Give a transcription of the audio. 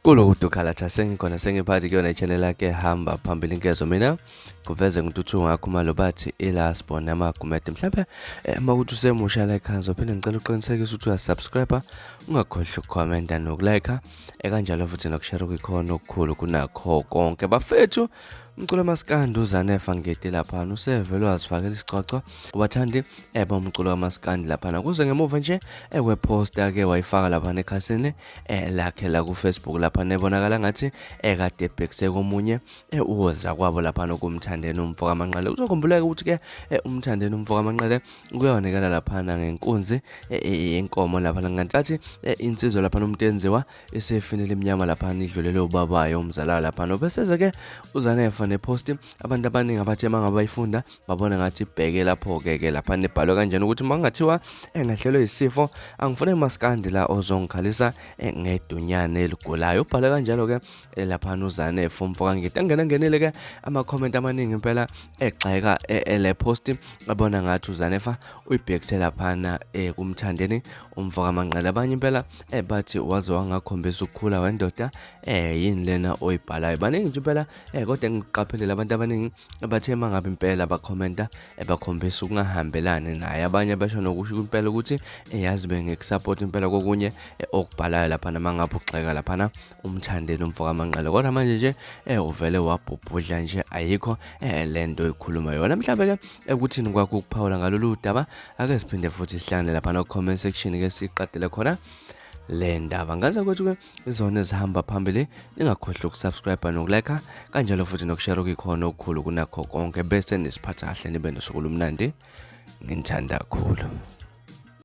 Kulo udukhalatha sengikhona sengiphathi kuyona i-channel yakhe hamba phambili inkezo mina kuveze ngintuthu ngakho malo bathi ilasbon amagumede mhlawumbe makuthi usemusha la ekhaya phinde ngicela uqinisekise ukuthi uyasubscribe ungakhohlwa ukukhomenta nokulike kanjalo futhi nokushare kuyikhona okukhulu kunakho konke bafethu. Umculo maskandi uZanefa ngeti lapha usevele wazifakela isicoco ubathandi bomculo kamaskandi lapha kuze ngemuva nje weposta ke wayifaka lapha ekhasini lakhe la ku Facebook lapha nebonakala ngathi kade ebhekise komunye uwoza kwabo lapha nokumthandeni umfoka amanqele. Uzokhumbuleka ukuthi ke umthandeni umfoka amanqele kuyonekela lapha ngenkunzi yenkomo lapha ngantathi insizwa lapha noMntuyenziwa isefinile iminyama lapha idlulele ubabayo umzala lapha bese ke uZanefa nepost abantu abaningi abathe mangabayifunda babona ngathi ibheke lapho ke lapha nebhalwe kanjani ukuthi mangathiwa engahlelwe isifo angifune maskandi la ozongikhalisa ngedunyane eligulayo. Ubhale kanjalo ke lapha uZanefa umfoka ngeti ngenile ke ama comment amaningi impela egxeka le post abona ngathi uZanefa uyibhekise lapha kumthandeni umfoka amanqele. Abanye impela bathi waze wangakhombisa ukukhula wendoda yini lena oyibhalayo baningi nje impela kodwa ngiqaphelele abantu abaningi abathe mangabe impela bakhomenta bakhombisa ukungahambelani naye. Abanye basho nokusho impela ukuthi yazi bengekusupport impela kokunye okubhalayo lapha mangabe ugxeka lapha umthandeni umfoka amanqele kodwa manje nje uvele wabhubhudla nje ayikho lento ekhuluma yona. Mhlawumbe ke ukuthini kwakho ukuphawula ngalolu daba ake siphinde futhi sihlangane lapha no comment section ke siqedele khona le ndaba ngaze ukuthi ke izona ezihamba phambili ningakhohlwa ukusubscribe nokulike kanjalo futhi nokushare kuyikhona okukhulu kunakho konke bese nisiphatha kahle nibe nosuku lumnandi ngithanda kakhulu.